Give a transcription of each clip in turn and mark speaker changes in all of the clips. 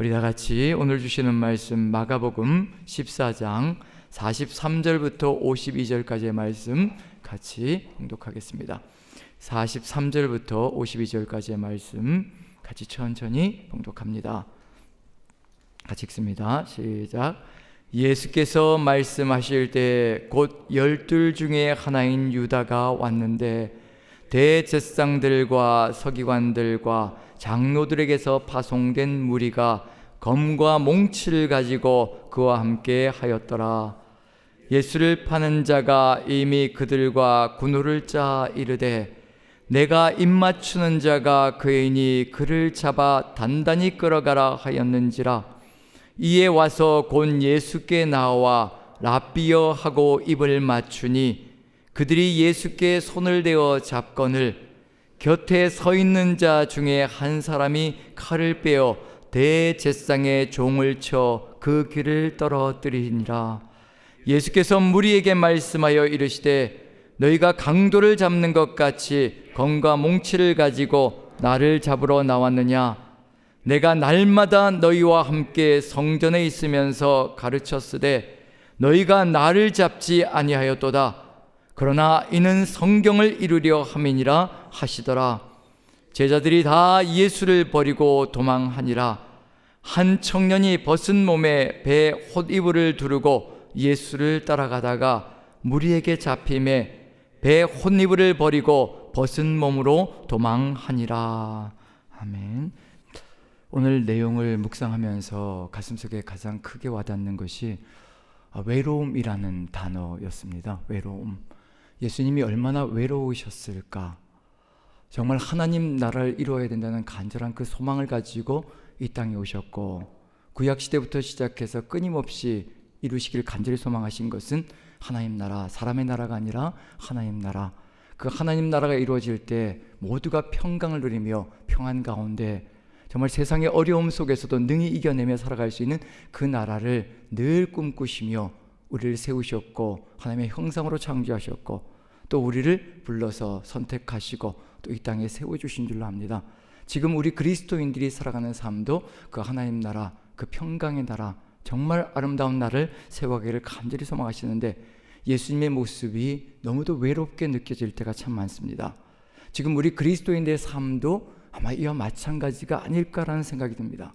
Speaker 1: 우리 다 같이 오늘 주시는 말씀 마가복음 14장 43절부터 52절까지의 말씀 같이 봉독하겠습니다. 43절부터 52절까지의 말씀 같이 천천히 봉독합니다. 같이 읽습니다. 시작. 예수께서 말씀하실 때 곧 12 중에 하나인 유다가 왔는데 대제사장들과 서기관들과 장로들에게서 파송된 무리가 검과 몽치를 가지고 그와 함께 하였더라. 예수를 파는 자가 이미 그들과 군호를 짜 이르되 내가 입맞추는 자가 그이니 그를 잡아 단단히 끌어가라 하였는지라. 이에 와서 곧 예수께 나와 랍비여 하고 입을 맞추니 그들이 예수께 손을 대어 잡거늘 곁에 서 있는 자 중에 한 사람이 칼을 빼어 대제사장의 종을 쳐 그 귀를 떨어뜨리니라. 예수께서 무리에게 말씀하여 이르시되 너희가 강도를 잡는 것 같이 검과 몽치를 가지고 나를 잡으러 나왔느냐? 내가 날마다 너희와 함께 성전에 있으면서 가르쳤으되 너희가 나를 잡지 아니하였도다. 그러나 이는 성경을 이루려 함이니라 하시더라. 제자들이 다 예수를 버리고 도망하니라. 한 청년이 벗은 몸에 배 홑이불을 두르고 예수를 따라가다가 무리에게 잡힘에 배 홑이불을 버리고 벗은 몸으로 도망하니라. 아멘. 오늘 내용을 묵상하면서 가슴속에 가장 크게 와닿는 것이 외로움이라는 단어였습니다. 외로움. 예수님이 얼마나 외로우셨을까? 정말 하나님 나라를 이루어야 된다는 간절한 그 소망을 가지고 이 땅에 오셨고, 구약시대부터 시작해서 끊임없이 이루시길 간절히 소망하신 것은 하나님 나라, 사람의 나라가 아니라 하나님 나라. 그 하나님 나라가 이루어질 때 모두가 평강을 누리며 평안 가운데 정말 세상의 어려움 속에서도 능히 이겨내며 살아갈 수 있는 그 나라를 늘 꿈꾸시며 우리를 세우셨고 하나님의 형상으로 창조하셨고 또 우리를 불러서 선택하시고 또 이 땅에 세워주신 줄로 압니다. 지금 우리 그리스도인들이 살아가는 삶도 그 하나님 나라, 그 평강의 나라, 정말 아름다운 나라를 세워가기를 간절히 소망하시는데 예수님의 모습이 너무도 외롭게 느껴질 때가 참 많습니다. 지금 우리 그리스도인들의 삶도 아마 이와 마찬가지가 아닐까라는 생각이 듭니다.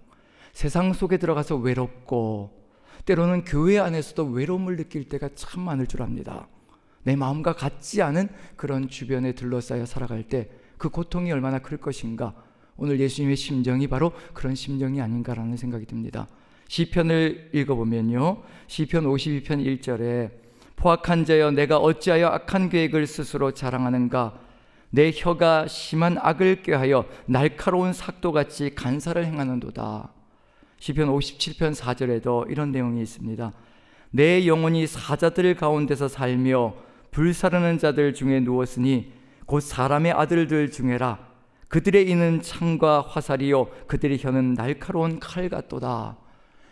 Speaker 1: 세상 속에 들어가서 외롭고 때로는 교회 안에서도 외로움을 느낄 때가 참 많을 줄 압니다. 내 마음과 같지 않은 그런 주변에 둘러싸여 살아갈 때 그 고통이 얼마나 클 것인가. 오늘 예수님의 심정이 바로 그런 심정이 아닌가라는 생각이 듭니다. 시편을 읽어보면요, 시편 52편 1절에 포악한 자여 내가 어찌하여 악한 계획을 스스로 자랑하는가? 내 혀가 심한 악을 꾀하여 날카로운 삭도같이 간사를 행하는도다. 시편 57편 4절에도 이런 내용이 있습니다. 내 영혼이 사자들 가운데서 살며 불사르는 자들 중에 누웠으니 곧 사람의 아들들 중에라. 그들의 이는 창과 화살이요 그들의 혀는 날카로운 칼 같도다.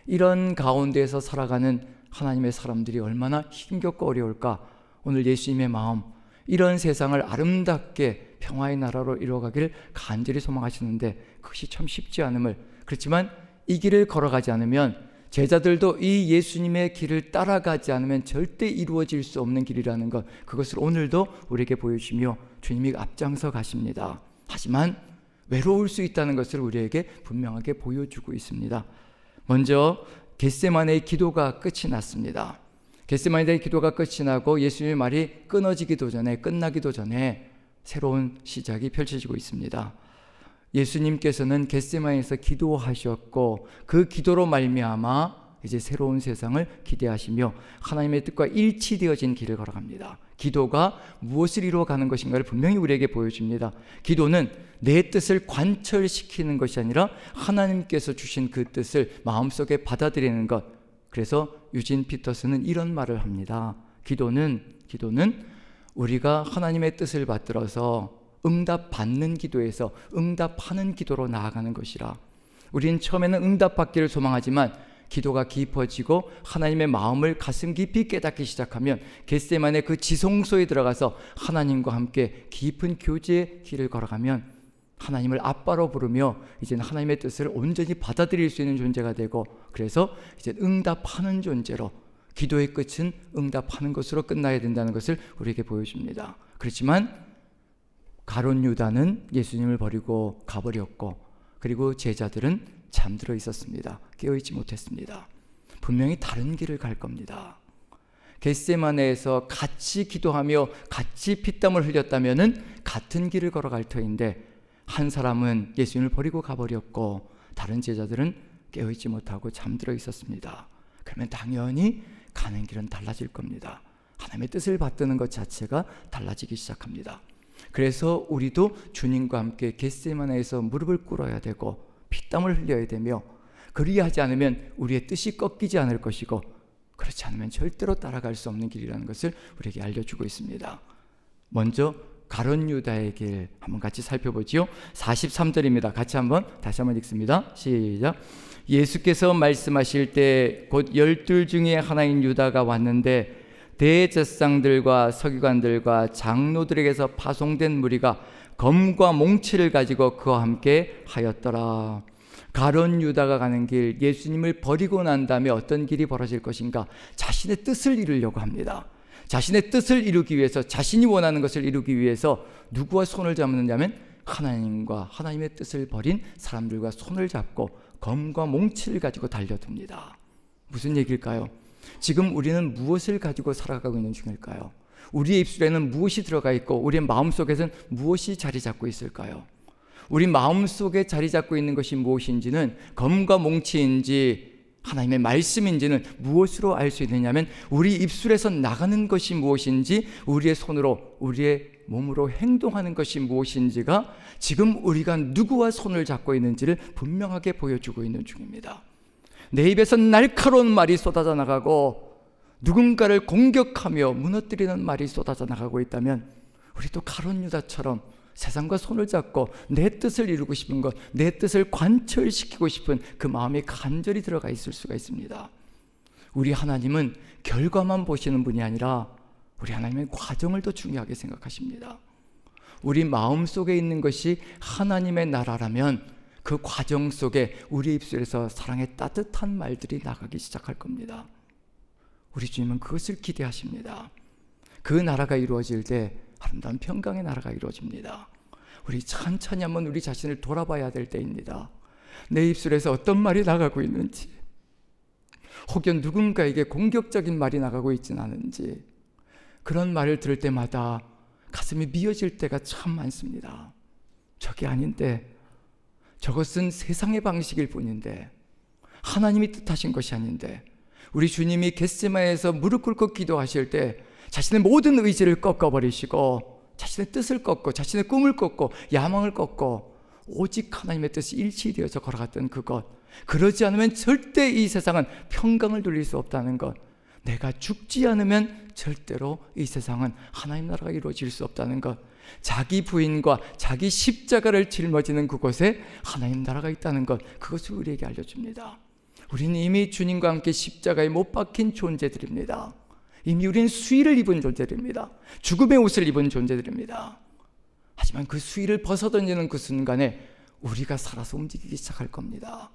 Speaker 1: 이런 가운데에서 살아가는 하나님의 사람들이 얼마나 힘겹고 어려울까. 오늘 예수님의 마음, 이런 세상을 아름답게 평화의 나라로 이루어가기를 간절히 소망하시는데 그것이 참 쉽지 않음을, 그렇지만 이 길을 걸어가지 않으면, 제자들도 이 예수님의 길을 따라가지 않으면 절대 이루어질 수 없는 길이라는 것, 그것을 오늘도 우리에게 보여주시며 주님이 앞장서 가십니다. 하지만 외로울 수 있다는 것을 우리에게 분명하게 보여주고 있습니다. 먼저 겟세마네의 기도가 끝이 났습니다. 겟세마네의 기도가 끝이 나고 예수님의 말이 끊어지기도 전에, 끝나기도 전에 새로운 시작이 펼쳐지고 있습니다. 예수님께서는 겟세마네에서 기도하셨고 그 기도로 말미암아 이제 새로운 세상을 기대하시며 하나님의 뜻과 일치되어진 길을 걸어갑니다. 기도가 무엇을 이루어가는 것인가를 분명히 우리에게 보여줍니다. 기도는 내 뜻을 관철시키는 것이 아니라 하나님께서 주신 그 뜻을 마음속에 받아들이는 것. 그래서 유진 피터스는 이런 말을 합니다. 기도는 우리가 하나님의 뜻을 받들어서 응답받는 기도에서 응답하는 기도로 나아가는 것이라. 우린 처음에는 응답받기를 소망하지만 기도가 깊어지고 하나님의 마음을 가슴 깊이 깨닫기 시작하면 겟세마네 그 지성소에 들어가서 하나님과 함께 깊은 교제의 길을 걸어가면 하나님을 아빠로 부르며 이제는 하나님의 뜻을 온전히 받아들일 수 있는 존재가 되고, 그래서 이제 응답하는 존재로, 기도의 끝은 응답하는 것으로 끝나야 된다는 것을 우리에게 보여줍니다. 그렇지만 가룟 유다는 예수님을 버리고 가버렸고, 그리고 제자들은 잠들어 있었습니다. 깨어있지 못했습니다. 분명히 다른 길을 갈 겁니다. 겟세마네에서 같이 기도하며 같이 피땀을 흘렸다면 같은 길을 걸어갈 터인데, 한 사람은 예수님을 버리고 가버렸고 다른 제자들은 깨어있지 못하고 잠들어 있었습니다. 그러면 당연히 가는 길은 달라질 겁니다. 하나님의 뜻을 받드는 것 자체가 달라지기 시작합니다. 그래서 우리도 주님과 함께 겟세마네에서 무릎을 꿇어야 되고 피땀을 흘려야 되며, 그리하지 않으면 우리의 뜻이 꺾이지 않을 것이고, 그렇지 않으면 절대로 따라갈 수 없는 길이라는 것을 우리에게 알려주고 있습니다. 먼저 가룟 유다의 길 한번 같이 살펴보지요. 43절입니다. 같이 다시 한번 읽습니다. 시작. 예수께서 말씀하실 때 곧 12 중에 하나인 유다가 왔는데, 대제사장들과 서기관들과 장로들에게서 파송된 무리가 검과 몽치를 가지고 그와 함께 하였더라. 가룟 유다가 가는 길, 예수님을 버리고 난 다음에 어떤 길이 벌어질 것인가? 자신의 뜻을 이루려고 합니다. 자신의 뜻을 이루기 위해서, 자신이 원하는 것을 이루기 위해서 누구와 손을 잡느냐면 하나님과, 하나님의 뜻을 버린 사람들과 손을 잡고 검과 몽치를 가지고 달려듭니다. 무슨 얘기일까요? 지금 우리는 무엇을 가지고 살아가고 있는 중일까요? 우리의 입술에는 무엇이 들어가 있고 우리의 마음속에는 무엇이 자리 잡고 있을까요? 우리 마음속에 자리 잡고 있는 것이 무엇인지는, 검과 몽치인지 하나님의 말씀인지는 무엇으로 알 수 있느냐면, 우리 입술에서 나가는 것이 무엇인지, 우리의 손으로, 우리의 몸으로 행동하는 것이 무엇인지가 지금 우리가 누구와 손을 잡고 있는지를 분명하게 보여주고 있는 중입니다. 내 입에서 날카로운 말이 쏟아져 나가고 누군가를 공격하며 무너뜨리는 말이 쏟아져 나가고 있다면, 우리도 가룟 유다처럼 세상과 손을 잡고 내 뜻을 이루고 싶은 것, 내 뜻을 관철시키고 싶은 그 마음이 간절히 들어가 있을 수가 있습니다. 우리 하나님은 결과만 보시는 분이 아니라 우리 하나님은 과정을 더 중요하게 생각하십니다. 우리 마음속에 있는 것이 하나님의 나라라면 그 과정 속에 우리 입술에서 사랑의 따뜻한 말들이 나가기 시작할 겁니다. 우리 주님은 그것을 기대하십니다. 그 나라가 이루어질 때 아름다운 평강의 나라가 이루어집니다. 우리 천천히 한번 우리 자신을 돌아봐야 될 때입니다. 내 입술에서 어떤 말이 나가고 있는지, 혹여 누군가에게 공격적인 말이 나가고 있지는 않은지, 그런 말을 들을 때마다 가슴이 미어질 때가 참 많습니다. 저게 아닌데, 저것은 세상의 방식일 뿐인데, 하나님이 뜻하신 것이 아닌데, 우리 주님이 겟세마네에서 무릎 꿇고 기도하실 때 자신의 모든 의지를 꺾어버리시고, 자신의 뜻을 꺾고, 자신의 꿈을 꺾고, 야망을 꺾고 오직 하나님의 뜻이 일치되어서 걸어갔던 그것, 그러지 않으면 절대 이 세상은 평강을 누릴 수 없다는 것, 내가 죽지 않으면 절대로 이 세상은 하나님 나라가 이루어질 수 없다는 것, 자기 부인과 자기 십자가를 짊어지는 그곳에 하나님 나라가 있다는 것, 그것을 우리에게 알려줍니다. 우리는 이미 주님과 함께 십자가에 못 박힌 존재들입니다. 이미 우리는 수의를 입은 존재들입니다. 죽음의 옷을 입은 존재들입니다. 하지만 그 수의를 벗어던지는 그 순간에 우리가 살아서 움직이기 시작할 겁니다.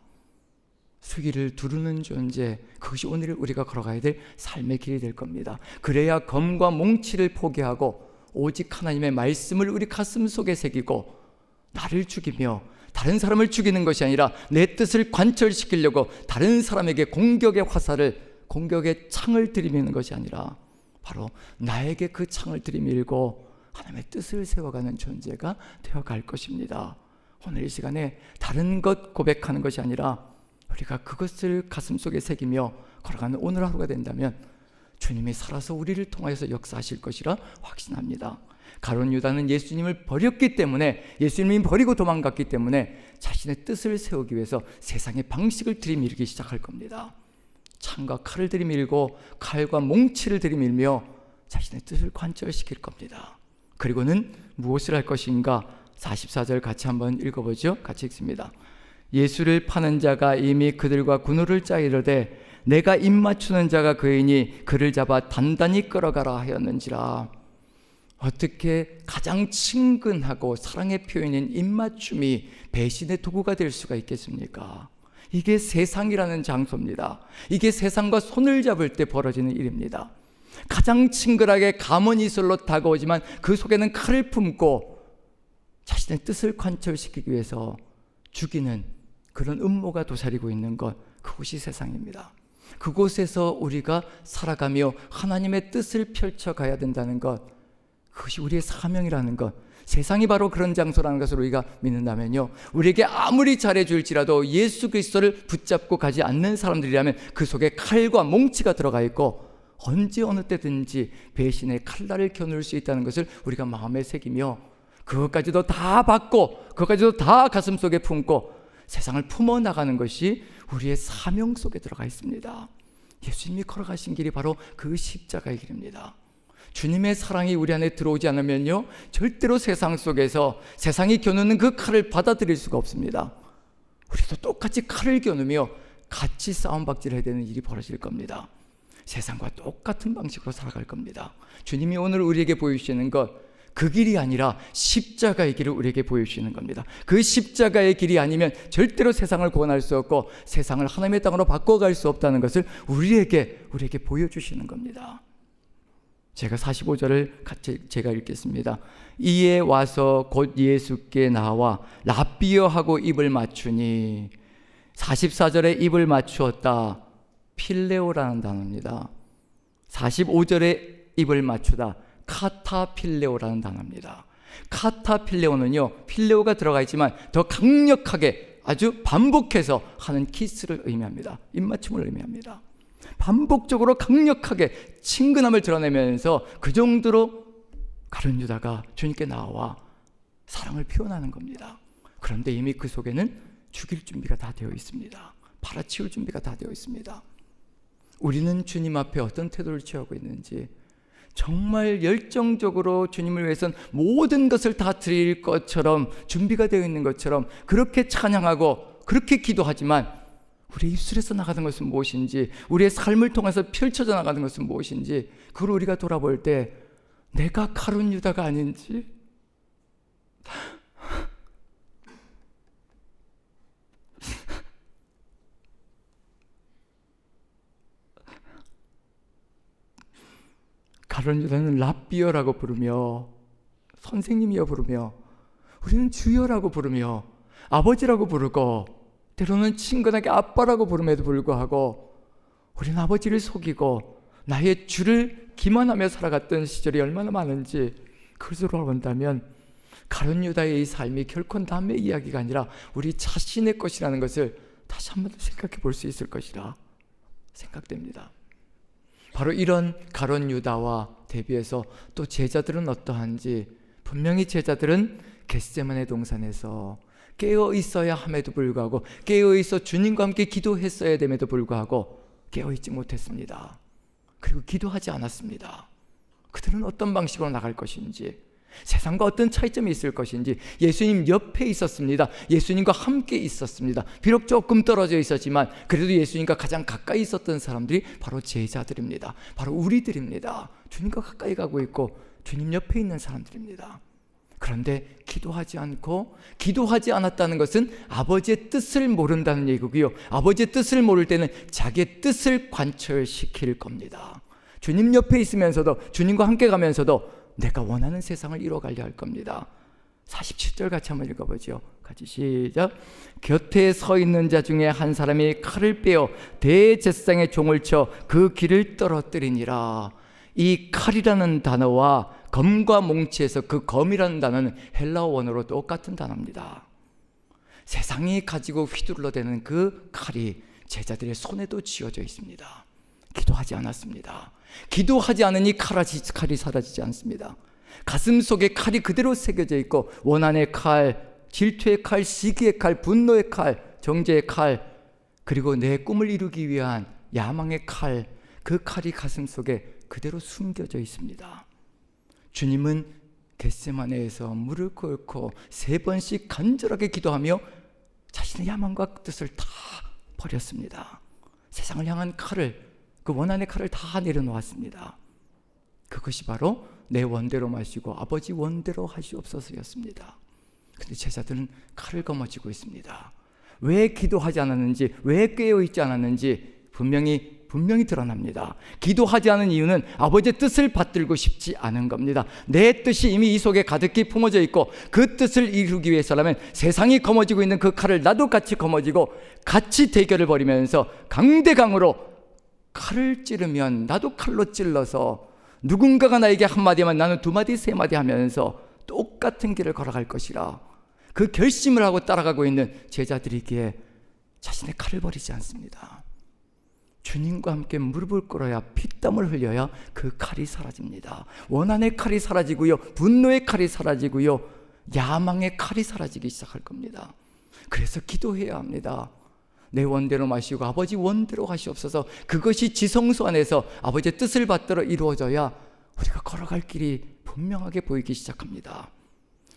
Speaker 1: 수의를 두르는 존재, 그것이 오늘 우리가 걸어가야 될 삶의 길이 될 겁니다. 그래야 검과 몽치를 포기하고 오직 하나님의 말씀을 우리 가슴 속에 새기고, 나를 죽이며 다른 사람을 죽이는 것이 아니라 내 뜻을 관철시키려고 다른 사람에게 공격의 화살을, 공격의 창을 들이미는 것이 아니라 바로 나에게 그 창을 들이밀고 하나님의 뜻을 세워가는 존재가 되어갈 것입니다. 오늘 이 시간에 다른 것 고백하는 것이 아니라 우리가 그것을 가슴속에 새기며 걸어가는 오늘 하루가 된다면 주님이 살아서 우리를 통하여서 역사하실 것이라 확신합니다. 가룟 유다는 예수님을 버렸기 때문에, 예수님이 버리고 도망갔기 때문에 자신의 뜻을 세우기 위해서 세상의 방식을 들이밀기 시작할 겁니다. 창과 칼을 들이밀고 칼과 몽치를 들이밀며 자신의 뜻을 관철시킬 겁니다. 그리고는 무엇을 할 것인가? 44절 같이 한번 읽어보죠. 같이 읽습니다. 예수를 파는 자가 이미 그들과 군우를 짜 이르되 내가 입맞추는 자가 그이니 그를 잡아 단단히 끌어가라 하였는지라. 어떻게 가장 친근하고 사랑의 표현인 입맞춤이 배신의 도구가 될 수가 있겠습니까? 이게 세상이라는 장소입니다. 이게 세상과 손을 잡을 때 벌어지는 일입니다. 가장 친근하게 가문이슬로 다가오지만 그 속에는 칼을 품고 자신의 뜻을 관철시키기 위해서 죽이는 그런 음모가 도사리고 있는 것, 그곳이 세상입니다. 그곳에서 우리가 살아가며 하나님의 뜻을 펼쳐가야 된다는 것, 그것이 우리의 사명이라는 것, 세상이 바로 그런 장소라는 것을 우리가 믿는다면요, 우리에게 아무리 잘해줄지라도 예수 그리스도를 붙잡고 가지 않는 사람들이라면 그 속에 칼과 몽치가 들어가 있고 언제 어느 때든지 배신의 칼날을 겨눌 수 있다는 것을 우리가 마음에 새기며 그것까지도 다 받고 그것까지도 다 가슴속에 품고 세상을 품어나가는 것이 우리의 사명 속에 들어가 있습니다. 예수님이 걸어가신 길이 바로 그 십자가의 길입니다. 주님의 사랑이 우리 안에 들어오지 않으면요, 절대로 세상 속에서 세상이 겨누는 그 칼을 받아들일 수가 없습니다. 우리도 똑같이 칼을 겨누며 같이 싸움박질해야 되는 일이 벌어질 겁니다. 세상과 똑같은 방식으로 살아갈 겁니다. 주님이 오늘 우리에게 보여주시는 것, 그 길이 아니라 십자가의 길을 우리에게 보여주시는 겁니다. 그 십자가의 길이 아니면 절대로 세상을 구원할 수 없고 세상을 하나님의 땅으로 바꿔갈 수 없다는 것을 우리에게 보여주시는 겁니다. 제가 45절을 같이 제가 읽겠습니다. 이에 와서 곧 예수께 나와 랍비여 하고 입을 맞추니, 44절에 입을 맞추었다, 필레오라는 단어입니다. 45절에 입을 맞추다, 카타필레오라는 단어입니다. 카타필레오는요, 필레오가 들어가 있지만 더 강력하게 아주 반복해서 하는 키스를 의미합니다. 입맞춤을 의미합니다. 반복적으로 강력하게 친근함을 드러내면서 그 정도로 가룟 유다가 주님께 나와 사랑을 표현하는 겁니다. 그런데 이미 그 속에는 죽일 준비가 다 되어 있습니다. 팔아치울 준비가 다 되어 있습니다. 우리는 주님 앞에 어떤 태도를 취하고 있는지, 정말 열정적으로 주님을 위해서는 모든 것을 다 드릴 것처럼 준비가 되어 있는 것처럼 그렇게 찬양하고 그렇게 기도하지만 우리의 입술에서 나가는 것은 무엇인지, 우리의 삶을 통해서 펼쳐져 나가는 것은 무엇인지, 그걸 우리가 돌아볼 때 내가 가룟 유다가 아닌지, 가룟 유다는 랍비어라고 부르며, 선생님이여 부르며, 우리는 주여라고 부르며 아버지라고 부르고 때로는 친근하게 아빠라고 부름에도 불구하고 우리는 아버지를 속이고 나의 주를 기만하며 살아갔던 시절이 얼마나 많은지, 그것을 돌아본다면 가룟 유다의 이 삶이 결코 남의 이야기가 아니라 우리 자신의 것이라는 것을 다시 한번 생각해 볼 수 있을 것이라 생각됩니다. 바로 이런 가룟 유다와 대비해서 또 제자들은 어떠한지, 분명히 제자들은 겟세마네 동산에서 깨어 있어야 함에도 불구하고, 깨어 있어 주님과 함께 기도했어야 됨에도 불구하고 깨어 있지 못했습니다. 그리고 기도하지 않았습니다. 그들은 어떤 방식으로 나갈 것인지, 세상과 어떤 차이점이 있을 것인지, 예수님 옆에 있었습니다. 예수님과 함께 있었습니다. 비록 조금 떨어져 있었지만 그래도 예수님과 가장 가까이 있었던 사람들이 바로 제자들입니다. 바로 우리들입니다. 주님과 가까이 가고 있고 주님 옆에 있는 사람들입니다. 그런데 기도하지 않고, 기도하지 않았다는 것은 아버지의 뜻을 모른다는 얘기고요, 아버지의 뜻을 모를 때는 자기의 뜻을 관철시킬 겁니다. 주님 옆에 있으면서도, 주님과 함께 가면서도 내가 원하는 세상을 이뤄가려 할 겁니다. 47절 같이 한번 읽어보죠. 같이 시작. 곁에 서 있는 자 중에 한 사람이 칼을 빼어 대제사장의 종을 쳐 그 길을 떨어뜨리니라. 이 칼이라는 단어와 검과 몽치에서 그 검이라는 단어는 헬라어 원어로 똑같은 단어입니다. 세상이 가지고 휘둘러대는 그 칼이 제자들의 손에도 쥐어져 있습니다. 기도하지 않았습니다. 기도하지 않으니 칼이 사라지지 않습니다. 가슴 속에 칼이 그대로 새겨져 있고, 원한의 칼, 질투의 칼, 시기의 칼, 분노의 칼, 정죄의 칼, 그리고 내 꿈을 이루기 위한 야망의 칼, 그 칼이 가슴 속에 그대로 숨겨져 있습니다. 주님은 겟세마네에서 무릎 꿇고 3번씩 간절하게 기도하며 자신의 야망과 뜻을 다 버렸습니다. 세상을 향한 칼을, 그 원한의 칼을 다 내려놓았습니다. 그것이 바로 내 원대로 마시고 아버지 원대로 하시옵소서였습니다. 근데 제자들은 칼을 거머쥐고 있습니다. 왜 기도하지 않았는지, 왜 깨어있지 않았는지 분명히 드러납니다. 기도하지 않은 이유는 아버지의 뜻을 받들고 싶지 않은 겁니다. 내 뜻이 이미 이 속에 가득히 품어져 있고 그 뜻을 이루기 위해서라면 세상이 거머쥐고 있는 그 칼을 나도 같이 거머쥐고 같이 대결을 벌이면서 강대강으로 칼을 찌르면 나도 칼로 찔러서 누군가가 나에게 한마디 하면 나는 두마디 세마디 하면서 똑같은 길을 걸어갈 것이라 그 결심을 하고 따라가고 있는 제자들이기에 자신의 칼을 버리지 않습니다. 주님과 함께 무릎을 꿇어야 피땀을 흘려야 그 칼이 사라집니다. 원한의 칼이 사라지고요, 분노의 칼이 사라지고요, 야망의 칼이 사라지기 시작할 겁니다. 그래서 기도해야 합니다. 내 원대로 마시고 아버지 원대로 하시옵소서. 그것이 지성소 안에서 아버지의 뜻을 받들어 이루어져야 우리가 걸어갈 길이 분명하게 보이기 시작합니다.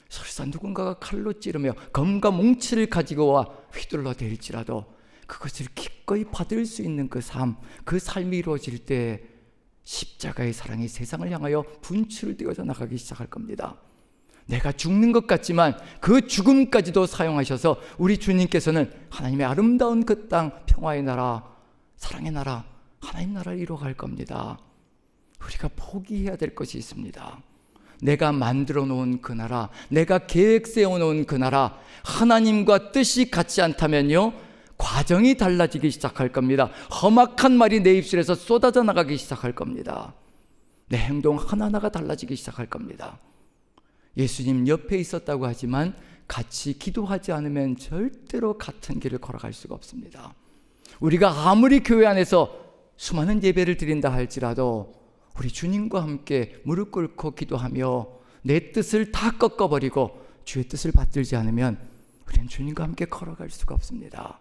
Speaker 1: 설사 누군가가 칼로 찌르며 검과 몽치를 가지고 와 휘둘러 대일지라도 그것을 기꺼이 받을 수 있는 그 삶이 이루어질 때 십자가의 사랑이 세상을 향하여 분출되어져 나가기 시작할 겁니다. 내가 죽는 것 같지만 그 죽음까지도 사용하셔서 우리 주님께서는 하나님의 아름다운 그 땅, 평화의 나라, 사랑의 나라, 하나님 나라를 이루어갈 겁니다. 우리가 포기해야 될 것이 있습니다. 내가 만들어 놓은 그 나라, 내가 계획 세워놓은 그 나라, 하나님과 뜻이 같지 않다면요, 과정이 달라지기 시작할 겁니다. 험악한 말이 내 입술에서 쏟아져 나가기 시작할 겁니다. 내 행동 하나하나가 달라지기 시작할 겁니다. 예수님 옆에 있었다고 하지만 같이 기도하지 않으면 절대로 같은 길을 걸어갈 수가 없습니다. 우리가 아무리 교회 안에서 수많은 예배를 드린다 할지라도 우리 주님과 함께 무릎 꿇고 기도하며 내 뜻을 다 꺾어버리고 주의 뜻을 받들지 않으면 우리는 주님과 함께 걸어갈 수가 없습니다.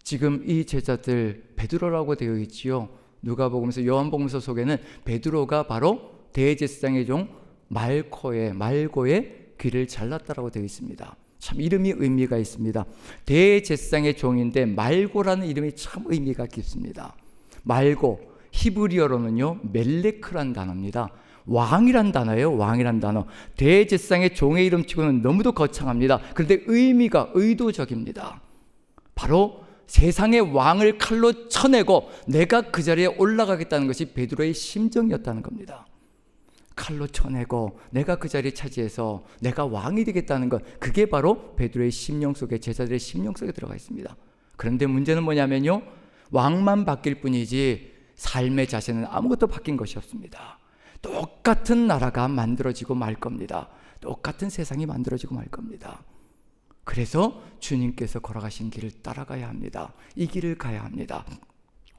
Speaker 1: 지금 이 제자들 베드로라고 되어 있지요. 누가복음서, 요한복음서 속에는 베드로가 바로 대제사장의 종 말고의 귀를 잘랐다라고 되어 있습니다. 참 이름이 의미가 있습니다. 대제사장의 종인데 말고라는 이름이 참 의미가 깊습니다. 말고 히브리어로는요 멜레크란 단어입니다. 왕이란 단어예요. 왕이란 단어. 대제사장의 종의 이름치고는 너무도 거창합니다. 그런데 의미가 의도적입니다. 바로 세상의 왕을 칼로 쳐내고 내가 그 자리에 올라가겠다는 것이 베드로의 심정이었다는 겁니다. 칼로 쳐내고 내가 그 자리에 차지해서 내가 왕이 되겠다는 것, 그게 바로 베드로의 심령 속에, 제자들의 심령 속에 들어가 있습니다. 그런데 문제는 뭐냐면요, 왕만 바뀔 뿐이지 삶의 자세는 아무것도 바뀐 것이 없습니다. 똑같은 나라가 만들어지고 말 겁니다. 똑같은 세상이 만들어지고 말 겁니다. 그래서 주님께서 걸어가신 길을 따라가야 합니다. 이 길을 가야 합니다.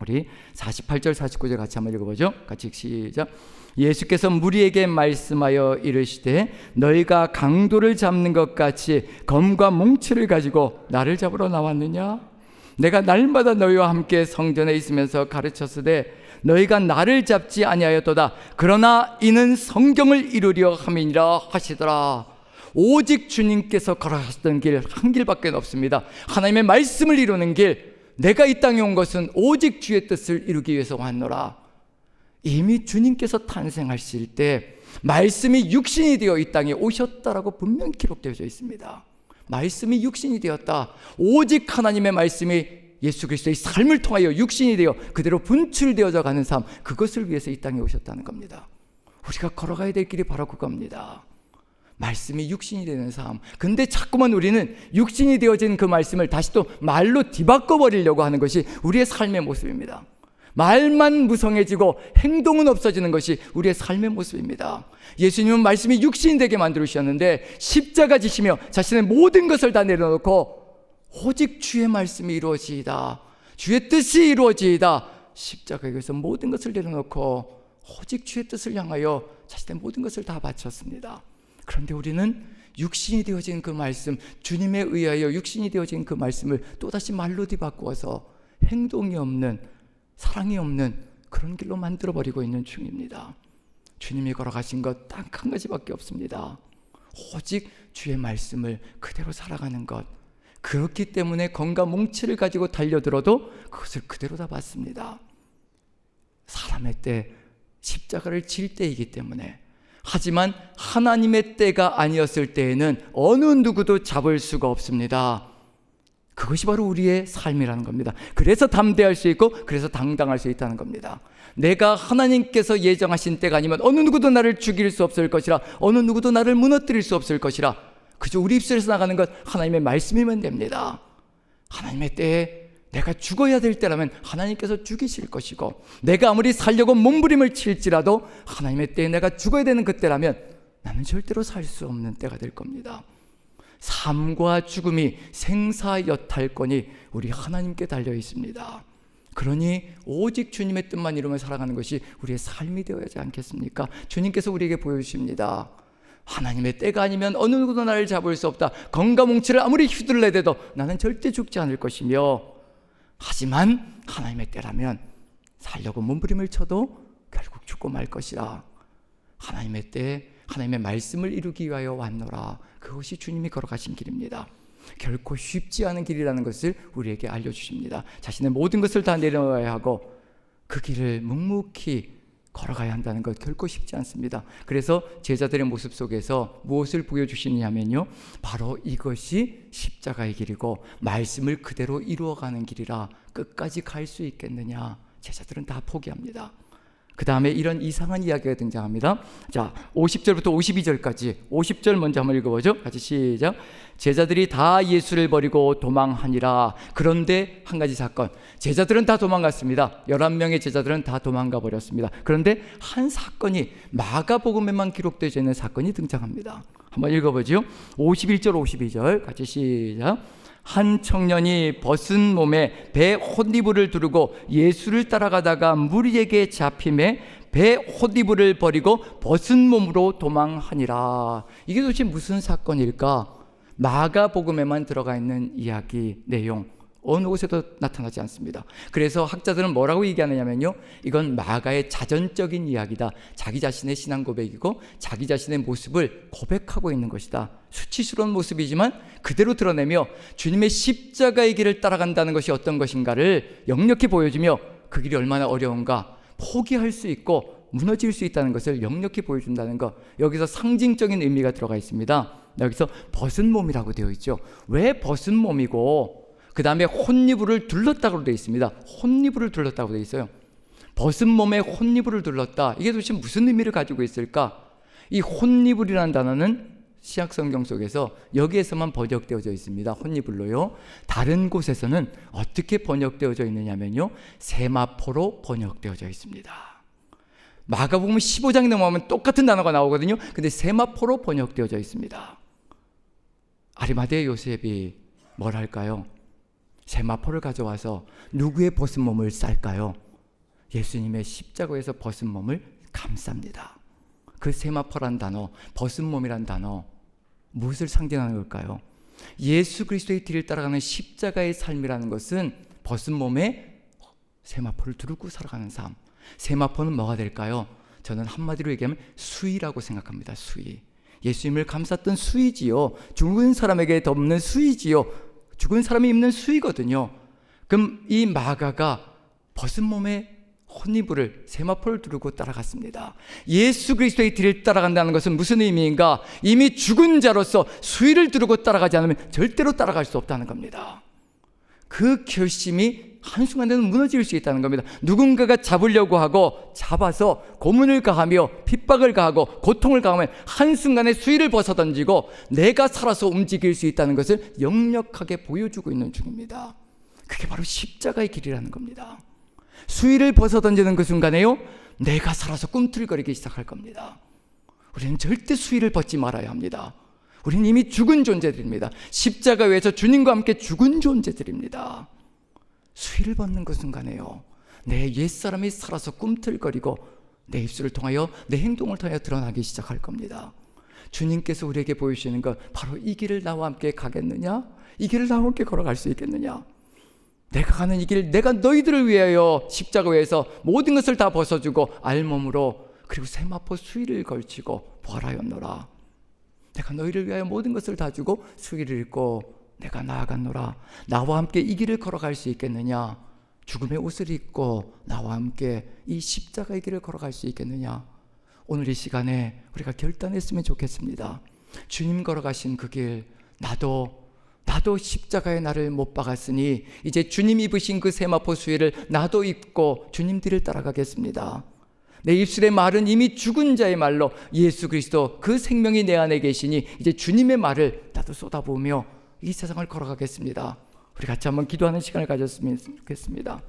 Speaker 1: 우리 48절 49절 같이 한번 읽어보죠. 같이 시작. 예수께서 무리에게 말씀하여 이르시되 너희가 강도를 잡는 것 같이 검과 몽치를 가지고 나를 잡으러 나왔느냐? 내가 날마다 너희와 함께 성전에 있으면서 가르쳤으되 너희가 나를 잡지 아니하였도다. 그러나 이는 성경을 이루려 함이니라 하시더라. 오직 주님께서 걸어가셨던 길 한 길밖에 없습니다. 하나님의 말씀을 이루는 길, 내가 이 땅에 온 것은 오직 주의 뜻을 이루기 위해서 왔노라. 이미 주님께서 탄생하실 때 말씀이 육신이 되어 이 땅에 오셨다라고 분명히 기록되어져 있습니다. 말씀이 육신이 되었다. 오직 하나님의 말씀이 예수 그리스도의 삶을 통하여 육신이 되어 그대로 분출되어져 가는 삶, 그것을 위해서 이 땅에 오셨다는 겁니다. 우리가 걸어가야 될 길이 바로 그겁니다. 말씀이 육신이 되는 삶. 근데 자꾸만 우리는 육신이 되어진 그 말씀을 다시 또 말로 뒤바꿔 버리려고 하는 것이 우리의 삶의 모습입니다. 말만 무성해지고 행동은 없어지는 것이 우리의 삶의 모습입니다. 예수님은 말씀이 육신이 되게 만들으셨는데 십자가 지시며 자신의 모든 것을 다 내려놓고 오직 주의 말씀이 이루어지이다, 주의 뜻이 이루어지이다, 십자가에서 모든 것을 내려놓고 오직 주의 뜻을 향하여 자신의 모든 것을 다 바쳤습니다. 그런데 우리는 육신이 되어진 그 말씀, 주님에 의하여 육신이 되어진 그 말씀을 또다시 말로 뒤바꾸어서 행동이 없는, 사랑이 없는 그런 길로 만들어버리고 있는 중입니다. 주님이 걸어가신 것 딱 한 가지밖에 없습니다. 오직 주의 말씀을 그대로 살아가는 것. 그렇기 때문에 검과 몽치를 가지고 달려들어도 그것을 그대로 다 받습니다. 사람의 때, 십자가를 질 때이기 때문에, 하지만 하나님의 때가 아니었을 때에는 어느 누구도 잡을 수가 없습니다. 그것이 바로 우리의 삶이라는 겁니다. 그래서 담대할 수 있고 그래서 당당할 수 있다는 겁니다. 내가 하나님께서 예정하신 때가 아니면 어느 누구도 나를 죽일 수 없을 것이라, 어느 누구도 나를 무너뜨릴 수 없을 것이라. 그저 우리 입술에서 나가는 것 하나님의 말씀이면 됩니다. 하나님의 때에 내가 죽어야 될 때라면 하나님께서 죽이실 것이고, 내가 아무리 살려고 몸부림을 칠지라도 하나님의 때에 내가 죽어야 되는 그때라면 나는 절대로 살 수 없는 때가 될 겁니다. 삶과 죽음이 생사여탈권이 우리 하나님께 달려 있습니다. 그러니 오직 주님의 뜻만 이루며 살아가는 것이 우리의 삶이 되어야 하지 않겠습니까? 주님께서 우리에게 보여주십니다. 하나님의 때가 아니면 어느 누구도 나를 잡을 수 없다. 검과 몽치를 아무리 휘둘러대도 나는 절대 죽지 않을 것이며, 하지만 하나님의 때라면 살려고 몸부림을 쳐도 결국 죽고 말 것이라. 하나님의 때에 하나님의 말씀을 이루기 위하여 왔노라. 그것이 주님이 걸어가신 길입니다. 결코 쉽지 않은 길이라는 것을 우리에게 알려주십니다. 자신의 모든 것을 다 내려놔야 하고 그 길을 묵묵히 걸어가야 한다는 것 결코 쉽지 않습니다. 그래서 제자들의 모습 속에서 무엇을 보여주시느냐면요, 바로 이것이 십자가의 길이고 말씀을 그대로 이루어가는 길이라. 끝까지 갈 수 있겠느냐? 제자들은 다 포기합니다. 그 다음에 이런 이상한 이야기가 등장합니다. 자, 50절부터 52절까지 50절 먼저 한번 읽어보죠. 같이 시작. 제자들이 다 예수를 버리고 도망하니라. 그런데 한 가지 사건, 제자들은 다 도망갔습니다. 11명의 제자들은 다 도망가 버렸습니다. 그런데 한 사건이 마가복음에만 기록되어 있는 사건이 등장합니다. 한번 읽어보죠. 51절 52절 같이 시작. 한 청년이 벗은 몸에 배 헛이불을 두르고 예수를 따라가다가 무리에게 잡힘에 배 헛이불을 버리고 벗은 몸으로 도망하니라. 이게 도대체 무슨 사건일까? 마가복음에만 들어가 있는 이야기 내용, 어느 곳에도 나타나지 않습니다. 그래서 학자들은 뭐라고 얘기하느냐면요, 이건 마가의 자전적인 이야기다. 자기 자신의 신앙 고백이고 자기 자신의 모습을 고백하고 있는 것이다. 수치스러운 모습이지만 그대로 드러내며 주님의 십자가의 길을 따라간다는 것이 어떤 것인가를 역력히 보여주며 그 길이 얼마나 어려운가, 포기할 수 있고 무너질 수 있다는 것을 역력히 보여준다는 것, 여기서 상징적인 의미가 들어가 있습니다. 여기서 벗은 몸이라고 되어 있죠. 왜 벗은 몸이고 그 다음에 혼이불을 둘렀다고 되어 있습니다. 혼이불을 둘렀다고 되어 있어요. 벗은 몸에 혼이불을 둘렀다. 이게 도대체 무슨 의미를 가지고 있을까? 이 혼이불이라는 단어는 신약 성경 속에서 여기에서만 번역되어져 있습니다. 혼이불로요. 다른 곳에서는 어떻게 번역되어져 있느냐면요, 세마포로 번역되어져 있습니다. 마가복음 15장 넘어가면 똑같은 단어가 나오거든요. 근데 세마포로 번역되어져 있습니다. 아리마대 요셉이 뭘 할까요? 세마포를 가져와서 누구의 벗은 몸을 쌀까요? 예수님의 십자가에서 벗은 몸을 감쌉니다. 그 세마포란 단어, 벗은 몸이란 단어, 무엇을 상징하는 걸까요? 예수 그리스도의 뒤를 따라가는 십자가의 삶이라는 것은 벗은 몸에 세마포를 두르고 살아가는 삶. 세마포는 뭐가 될까요? 저는 한마디로 얘기하면 수위라고 생각합니다. 수위. 예수님을 감쌌던 수위지요. 죽은 사람에게 덮는 수위지요. 죽은 사람이 입는 수위거든요. 그럼 이 마가가 벗은 몸에 혼이불을, 세마포를 두르고 따라갔습니다. 예수 그리스도의 뒤를 따라간다는 것은 무슨 의미인가? 이미 죽은 자로서 수위를 두르고 따라가지 않으면 절대로 따라갈 수 없다는 겁니다. 그 결심이 한순간에는 무너질 수 있다는 겁니다. 누군가가 잡으려고 하고 잡아서 고문을 가하며 핍박을 가하고 고통을 가하면 한순간에 수위를 벗어던지고 내가 살아서 움직일 수 있다는 것을 역력하게 보여주고 있는 중입니다. 그게 바로 십자가의 길이라는 겁니다. 수위를 벗어던지는 그 순간에요, 내가 살아서 꿈틀거리기 시작할 겁니다. 우리는 절대 수위를 벗지 말아야 합니다. 우리는 이미 죽은 존재들입니다. 십자가 위에서 주님과 함께 죽은 존재들입니다. 수위를 벗는 그 순간에요, 내 옛사람이 살아서 꿈틀거리고 내 입술을 통하여, 내 행동을 통하여 드러나기 시작할 겁니다. 주님께서 우리에게 보여주시는 것, 바로 이 길을 나와 함께 가겠느냐? 이 길을 나와 함께 걸어갈 수 있겠느냐? 내가 가는 이 길, 내가 너희들을 위하여 십자가 위에서 모든 것을 다 벗어주고 알몸으로, 그리고 세마포 수위를 걸치고 부활하였노라. 내가 너희를 위하여 모든 것을 다 주고 수위를 입고 내가 나아갔노라. 나와 함께 이 길을 걸어갈 수 있겠느냐? 죽음의 옷을 입고 나와 함께 이 십자가의 길을 걸어갈 수 있겠느냐? 오늘 이 시간에 우리가 결단했으면 좋겠습니다. 주님 걸어가신 그 길, 나도 십자가에 나를 못 박았으니 이제 주님 입으신 그 세마포 수의를 나도 입고 주님 뒤를 따라가겠습니다. 내 입술의 말은 이미 죽은 자의 말로 예수 그리스도 그 생명이 내 안에 계시니 이제 주님의 말을 나도 쏟아부으며 이 세상을 걸어가겠습니다. 우리 같이 한번 기도하는 시간을 가졌으면 좋겠습니다.